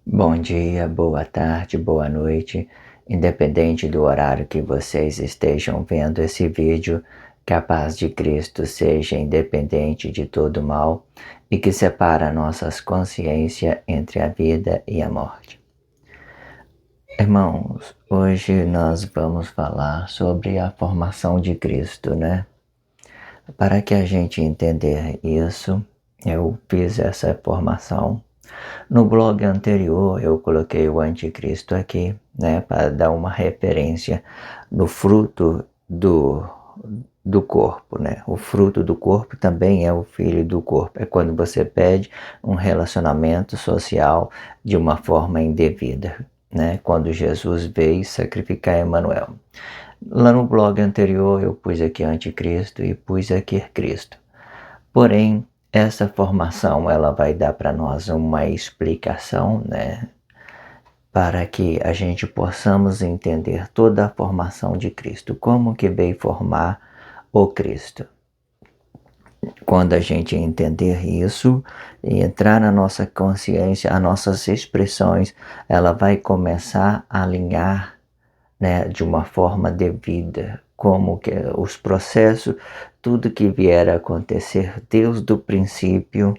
Bom dia, boa tarde, boa noite, independente do horário que vocês estejam vendo esse vídeo, que a paz de Cristo seja independente de todo mal e que separa nossas consciências entre a vida e a morte. Irmãos, hoje nós vamos falar sobre a formação de Cristo, né? Para que a gente entender isso, eu fiz essa formação. No blog anterior eu coloquei o anticristo aqui, né, para dar uma referência no fruto do corpo, né? O fruto do corpo também é o filho do corpo. É quando você pede um relacionamento social de uma forma indevida, né? Quando Jesus veio sacrificar Emanuel. Lá no blog anterior eu pus aqui anticristo e pus aqui Cristo. Porém, essa formação ela vai dar para nós uma explicação, né, para que a gente possamos entender toda a formação de Cristo, como que veio formar o Cristo. Quando a gente entender isso e entrar na nossa consciência, as nossas expressões, ela vai começar a alinhar, né, de uma forma devida, como que os processos, tudo que vier a acontecer desde o princípio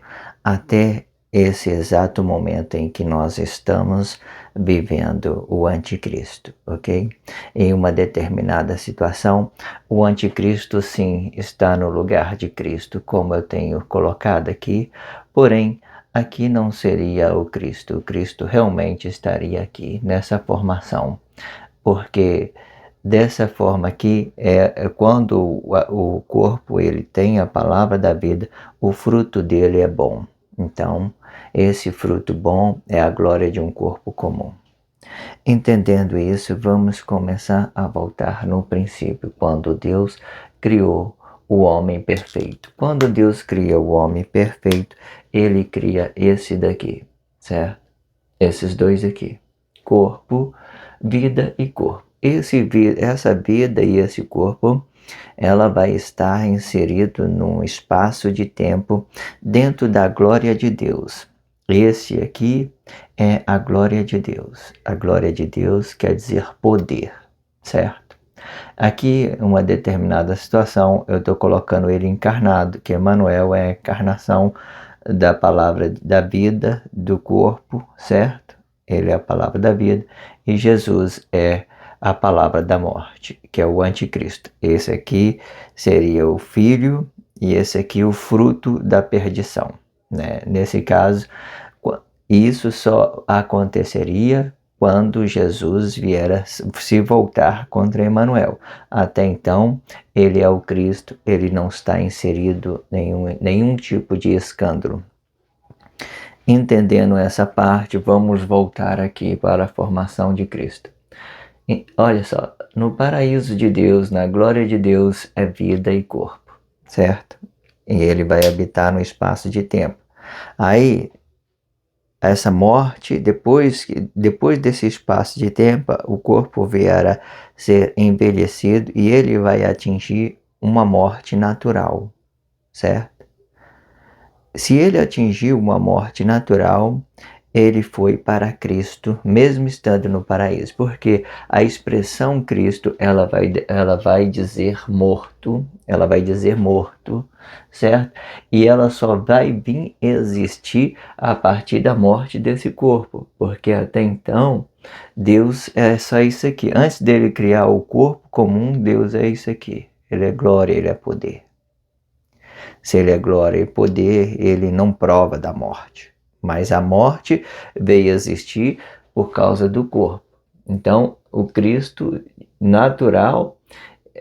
até esse exato momento em que nós estamos vivendo o anticristo, ok? Em uma determinada situação, o anticristo sim está no lugar de Cristo, como eu tenho colocado aqui, porém aqui não seria o Cristo realmente estaria aqui nessa formação, porque dessa forma aqui quando o corpo ele tem a palavra da vida, o fruto dele é bom. Então, esse fruto bom é a glória de um corpo comum. Entendendo isso, vamos começar a voltar no princípio, quando Deus criou o homem perfeito. Quando Deus cria o homem perfeito, ele cria esse daqui, certo? Esses dois aqui, corpo, vida e corpo. Essa vida e esse corpo, ela vai estar inserido num espaço de tempo dentro da glória de Deus. Esse aqui é a glória de Deus. A glória de Deus quer dizer poder, certo? Aqui, uma determinada situação, eu estou colocando ele encarnado, que Emmanuel é a encarnação da palavra da vida, do corpo, certo? Ele é a palavra da vida. E Jesus é a palavra da morte, que é o anticristo. Esse aqui seria o filho e esse aqui o fruto da perdição, né? Nesse caso, isso só aconteceria quando Jesus vier a se voltar contra Emanuel. Até então, ele é o Cristo, ele não está inserido em nenhum tipo de escândalo. Entendendo essa parte, vamos voltar aqui para a formação de Cristo. Olha só, no paraíso de Deus, na glória de Deus, é vida e corpo, certo? E ele vai habitar no espaço de tempo. Aí, essa morte, depois desse espaço de tempo, o corpo vier a ser envelhecido e ele vai atingir uma morte natural, certo? Se ele atingiu uma morte natural, ele foi para Cristo, mesmo estando no paraíso, porque a expressão Cristo, ela vai dizer morto, certo? E ela só vai vir existir a partir da morte desse corpo, porque até então, Deus é só isso aqui. Antes dele criar o corpo comum, Deus é isso aqui. Ele é glória, ele é poder. Se ele é glória e poder, ele não prova da morte. Mas a morte veio existir por causa do corpo. Então, o Cristo natural,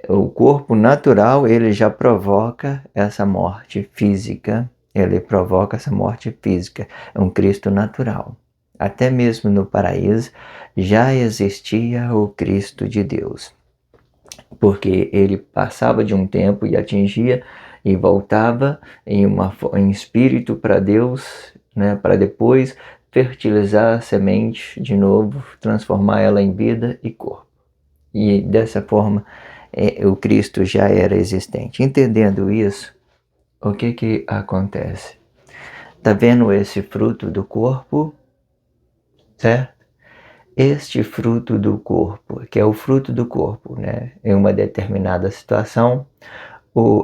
o corpo natural, ele já provoca essa morte física. Ele provoca essa morte física. É um Cristo natural. Até mesmo no paraíso já existia o Cristo de Deus, porque ele passava de um tempo e atingia e voltava em espírito para Deus, né, para depois fertilizar a semente de novo, transformar ela em vida e corpo. E dessa forma o Cristo já era existente. Entendendo isso, o que acontece? Tá vendo esse fruto do corpo? certo? Este fruto do corpo, que é o fruto do corpo, né? Em uma determinada situação,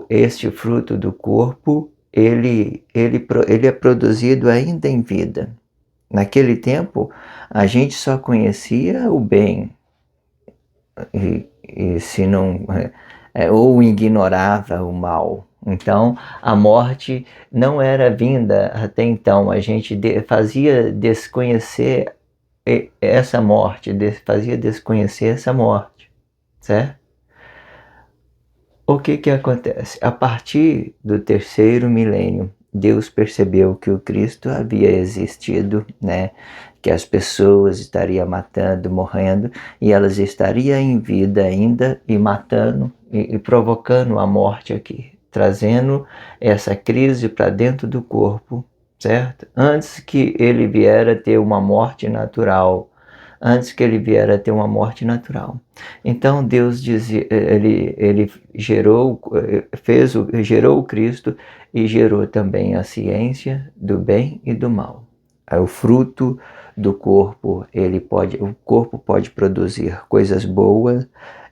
este fruto do corpo, ele é produzido ainda em vida. Naquele tempo, a gente só conhecia o bem, e se não, ou ignorava o mal. Então, a morte não era vinda até então. A gente fazia desconhecer essa morte, fazia desconhecer essa morte, certo? O que acontece? A partir do terceiro milênio, Deus percebeu que o Cristo havia existido, né? Que as pessoas estariam matando, morrendo, e elas estariam em vida ainda e matando e provocando a morte aqui, trazendo essa crise para dentro do corpo, certo? Antes que ele vier a ter uma morte natural, antes que ele vier a ter uma morte natural. Então Deus dizia, ele gerou, gerou o Cristo e gerou também a ciência do bem e do mal. O fruto do corpo, o corpo pode produzir coisas boas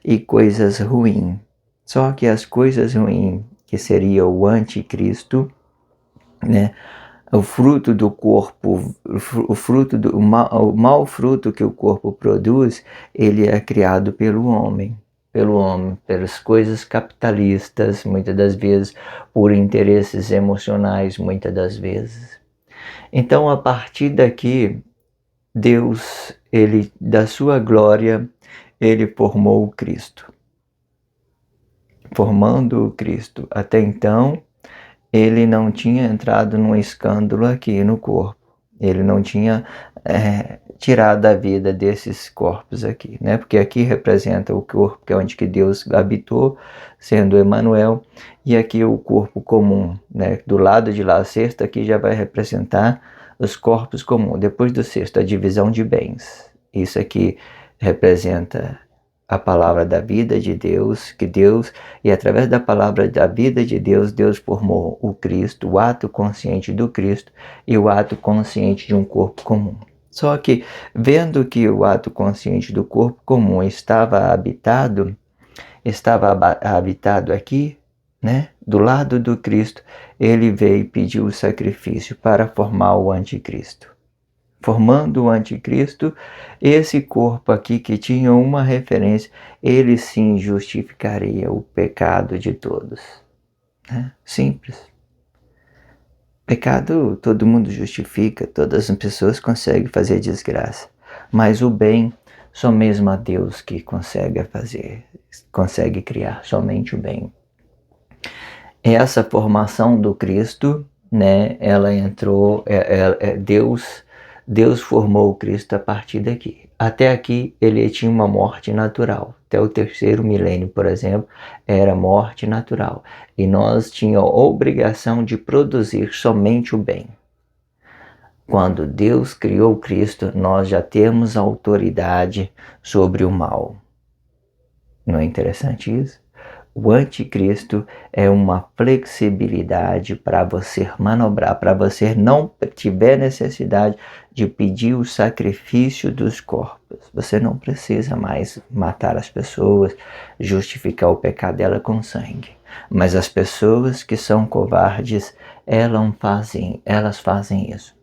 e coisas ruins. Só que as coisas ruins, que seria o anticristo, né? O fruto do corpo, o fruto do o mau fruto que o corpo produz, ele é criado pelo homem, pelas coisas capitalistas, muitas das vezes por interesses emocionais, muitas das vezes. Então, a partir daqui, Deus, ele da sua glória, ele formou o Cristo. Formando o Cristo. Até então, ele não tinha entrado num escândalo aqui no corpo. Ele não tinha tirado a vida desses corpos aqui, né? Porque aqui representa o corpo, que é onde que Deus habitou, sendo Emanuel, e aqui o corpo comum, né? Do lado de lá, a sexta aqui já vai representar os corpos comuns. Depois do sexto, a divisão de bens. Isso aqui representa a palavra da vida de Deus, e através da palavra da vida de Deus, Deus formou o Cristo, o ato consciente do Cristo e o ato consciente de um corpo comum. Só que, vendo que o ato consciente do corpo comum estava habitado aqui, né, do lado do Cristo, ele veio e pediu o sacrifício para formar o anticristo. Formando o anticristo, esse corpo aqui que tinha uma referência, ele sim justificaria o pecado de todos. Simples. Pecado todo mundo justifica, todas as pessoas conseguem fazer desgraça. Mas o bem, só mesmo a Deus que consegue fazer, consegue criar, somente o bem. Essa formação do Cristo, né, ela entrou, Deus formou o Cristo a partir daqui. Até aqui ele tinha uma morte natural. Até o terceiro milênio, por exemplo, era morte natural. E nós tínhamos a obrigação de produzir somente o bem. Quando Deus criou Cristo, nós já temos autoridade sobre o mal. Não é interessante isso? O anticristo é uma flexibilidade para você manobrar, para você não tiver necessidade de pedir o sacrifício dos corpos. Você não precisa mais matar as pessoas, justificar o pecado dela com sangue. Mas as pessoas que são covardes, elas fazem isso.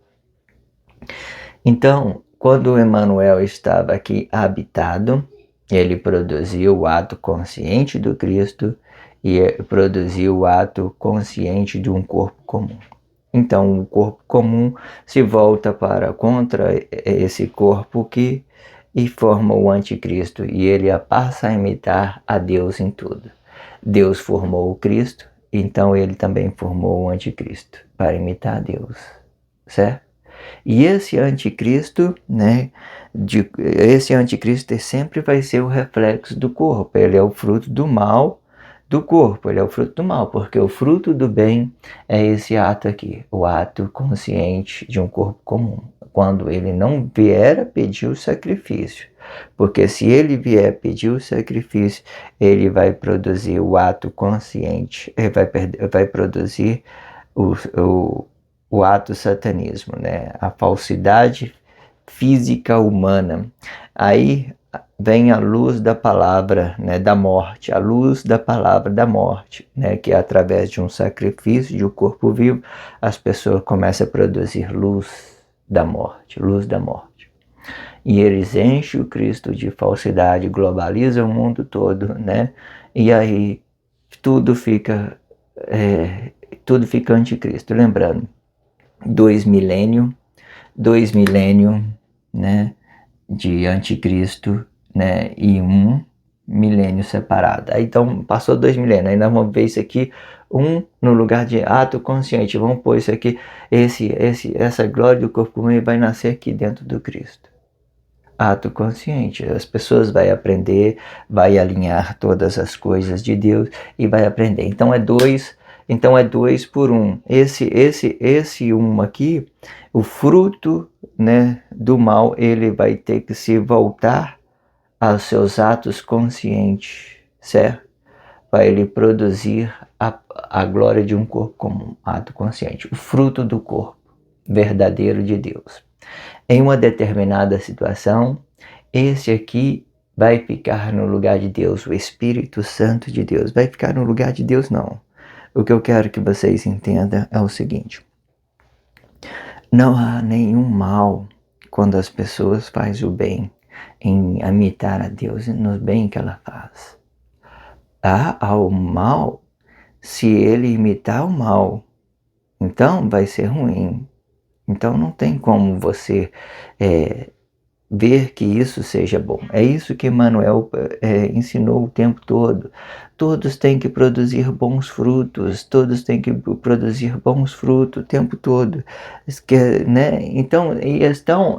Então, quando Emanuel estava aqui habitado, ele produziu o ato consciente do Cristo e produziu o ato consciente de um corpo comum. Então, o corpo comum se volta contra esse corpo aqui e forma o anticristo, e ele passa a imitar a Deus em tudo. Deus formou o Cristo, então ele também formou o anticristo para imitar a Deus, certo? E esse anticristo, né, esse anticristo sempre vai ser o reflexo do corpo. Ele é o fruto do mal do corpo, ele é o fruto do mal, porque o fruto do bem é esse ato aqui, o ato consciente de um corpo comum. Quando ele não vier a pedir o sacrifício, porque se ele vier pedir o sacrifício, ele vai produzir o ato consciente, ele vai produzir o ato satanismo, né? A falsidade física humana. Aí vem a luz da palavra, né, da morte, a luz da palavra da morte, né, que através de um sacrifício de um corpo vivo, as pessoas começam a produzir luz da morte, luz da morte. E eles enchem o Cristo de falsidade, globalizam o mundo todo, né, e aí tudo fica anticristo. Lembrando, 2 milênios, né, de anticristo, né, e 1 milênio separado. Aí, então passou 2 milênios, aí nós vamos ver isso aqui, no lugar de ato consciente, vamos pôr isso aqui, essa glória do corpo humano vai nascer aqui dentro do Cristo. Ato consciente, as pessoas vão aprender, vai alinhar todas as coisas de Deus e vai aprender. Então é 2 por 1. Esse 1 aqui, o fruto, né, do mal, ele vai ter que se voltar aos seus atos conscientes, certo? Para ele produzir a glória de um corpo comum, ato consciente, o fruto do corpo verdadeiro de Deus. Em uma determinada situação, esse aqui vai ficar no lugar de Deus, o Espírito Santo de Deus. Vai ficar no lugar de Deus, não. O que eu quero que vocês entendam é o seguinte: não há nenhum mal quando as pessoas fazem o bem, em imitar a Deus no bem que ela faz. Há o mal se ele imitar o mal, então vai ser ruim. Então não tem como você ver que isso seja bom. É isso que Emmanuel ensinou o tempo todo. Todos têm que produzir bons frutos, todos têm que produzir bons frutos o tempo todo. Né? Então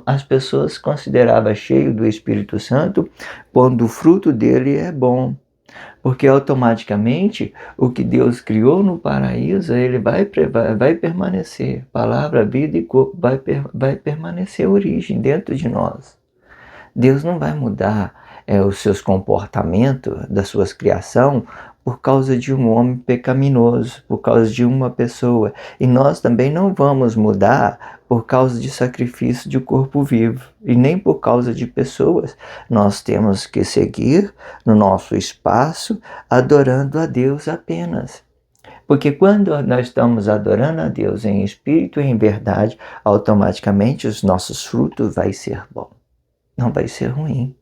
as pessoas consideravam cheio do Espírito Santo quando o fruto dele é bom. Porque automaticamente o que Deus criou no paraíso, ele vai permanecer. Palavra, vida e corpo vai permanecer a origem dentro de nós. Deus não vai mudar os seus comportamentos, da sua criação, por causa de um homem pecaminoso, por causa de uma pessoa. E nós também não vamos mudar por causa de sacrifício de corpo vivo, e nem por causa de pessoas. Nós temos que seguir no nosso espaço, adorando a Deus apenas. Porque quando nós estamos adorando a Deus em espírito e em verdade, automaticamente os nossos frutos vai ser bom. Não vai ser ruim.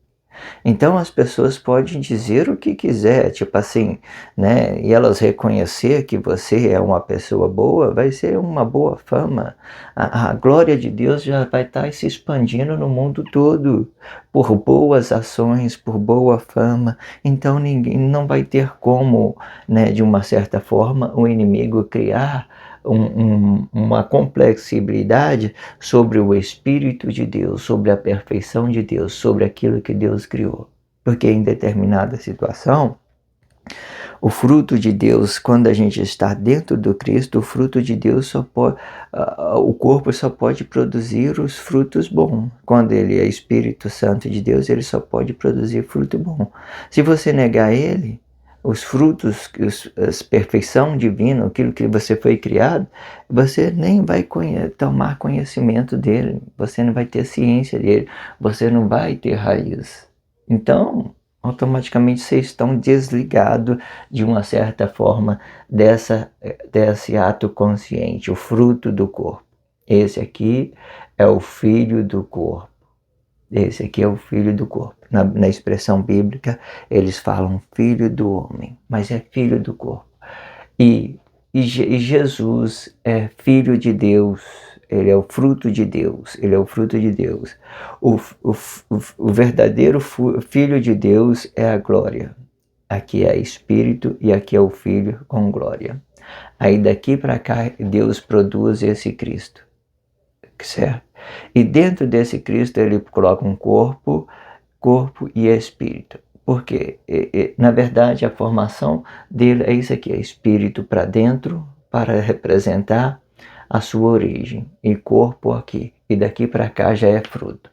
Então as pessoas podem dizer o que quiser, tipo assim, né? E elas reconhecer que você é uma pessoa boa, vai ser uma boa fama. A glória de Deus já vai estar se expandindo no mundo todo, por boas ações, por boa fama. Então ninguém não vai ter como, né, de uma certa forma, o inimigo criar uma complexibilidade sobre o Espírito de Deus, sobre a perfeição de Deus, sobre aquilo que Deus criou. Porque em determinada situação, o fruto de Deus, quando a gente está dentro do Cristo, o fruto de Deus o corpo só pode produzir os frutos bons. Quando ele é Espírito Santo de Deus, ele só pode produzir fruto bom. Se você negar ele, os frutos, a perfeição divina, aquilo que você foi criado, você nem vai tomar conhecimento dele, você não vai ter ciência dele, você não vai ter raiz. Então, automaticamente vocês estão desligados de uma certa forma desse ato consciente, o fruto do corpo. Esse aqui é o filho do corpo. Esse aqui é o filho do corpo. Na expressão bíblica, eles falam filho do homem, mas é filho do corpo. E Jesus é filho de Deus, ele é o fruto de Deus, ele é o fruto de Deus. O verdadeiro filho de Deus é a glória. Aqui é Espírito e aqui é o Filho com glória. Aí daqui para cá, Deus produz esse Cristo, certo? E dentro desse Cristo ele coloca um corpo e espírito. Porque, na verdade, a formação dele é isso aqui, é espírito para dentro, para representar a sua origem, e corpo aqui. E daqui para cá já é fruto.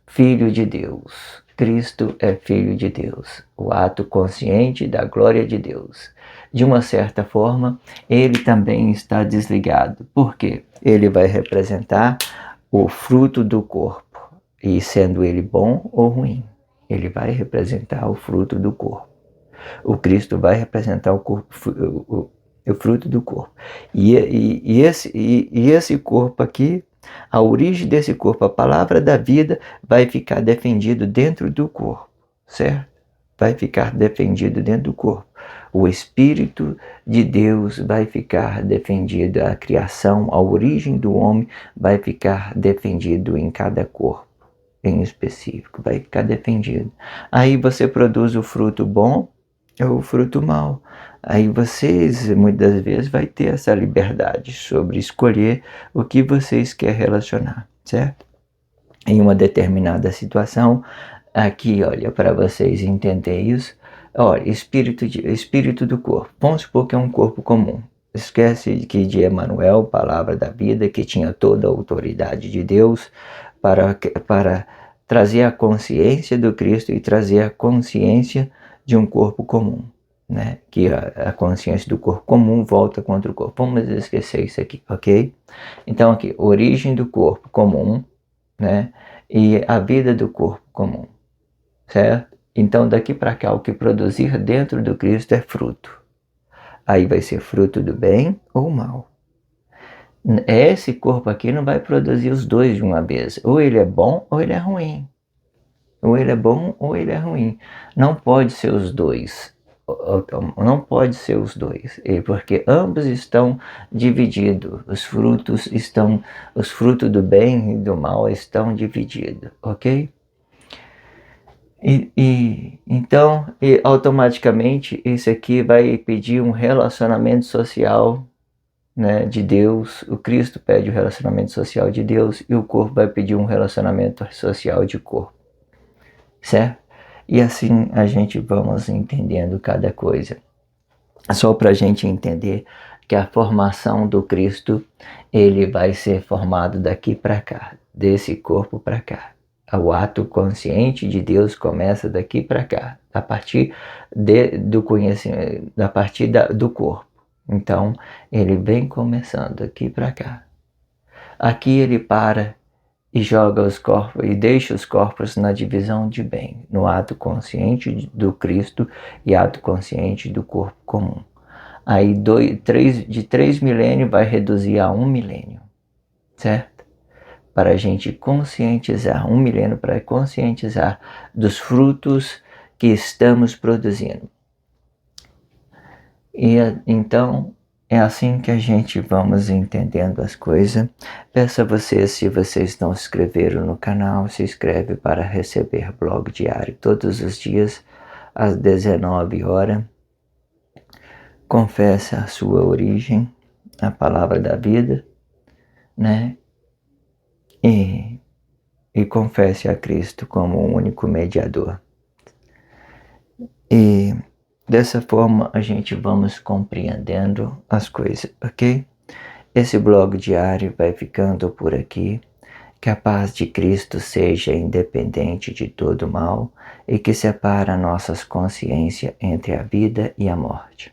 Filho de Deus. Cristo é Filho de Deus. O ato consciente da glória de Deus. De uma certa forma, ele também está desligado. Por quê? Ele vai representar o fruto do corpo. e sendo ele bom ou ruim, ele vai representar o fruto do corpo. O Cristo vai representar o fruto do corpo. E esse corpo aqui, a origem desse corpo, a palavra da vida, vai ficar defendido dentro do corpo, certo? Vai ficar defendido dentro do corpo. O Espírito de Deus vai ficar defendido, a criação, a origem do homem vai ficar defendido em cada corpo em específico, vai ficar defendido. Aí você produz o fruto bom ou o fruto mau. Aí vocês, muitas vezes, vai ter essa liberdade sobre escolher o que vocês querem relacionar, certo? Em uma determinada situação, aqui, olha, para vocês entenderem isso, olha, espírito do corpo. Vamos supor que é um corpo comum. Esquece que de Emmanuel, palavra da vida, que tinha toda a autoridade de Deus para trazer a consciência do Cristo e trazer a consciência de um corpo comum, né? Que a consciência do corpo comum volta contra o corpo. Vamos esquecer isso aqui, ok? Então aqui, origem do corpo comum, né? E a vida do corpo comum, certo? Então daqui para cá, o que produzir dentro do Cristo é fruto. Aí vai ser fruto do bem ou mal. Esse corpo aqui não vai produzir os dois de uma vez. Ou ele é bom ou ele é ruim. Ou ele é bom ou ele é ruim. Não pode ser os dois. Não pode ser os dois. Porque ambos estão divididos. Os frutos do bem e do mal estão divididos. Ok? Então, automaticamente, isso aqui vai pedir um relacionamento social, né, de Deus. O Cristo pede o relacionamento social de Deus e o corpo vai pedir um relacionamento social de corpo, certo? E assim a gente vamos entendendo cada coisa. Só para a gente entender que a formação do Cristo, ele vai ser formado daqui para cá, desse corpo para cá. O ato consciente de Deus começa daqui para cá, a partir do conhecimento, do corpo. Então, ele vem começando aqui para cá. Aqui ele para e joga os corpos e deixa os corpos na divisão de bem, no ato consciente do Cristo e ato consciente do corpo comum. Aí de 3 milênios vai reduzir a 1 milênio, certo? Para a gente conscientizar, 1 milênio para conscientizar dos frutos que estamos produzindo. E então, é assim que a gente vamos entendendo as coisas. Peço a vocês, se vocês não se inscreveram no canal, se inscreve para receber blog diário todos os dias, às 19 horas. Confessa a sua origem, a palavra da vida, né? E confesse a Cristo como o único mediador. E dessa forma a gente vamos compreendendo as coisas, ok? Esse blog diário vai ficando por aqui. Que a paz de Cristo seja independente de todo mal e que separa nossas consciências entre a vida e a morte.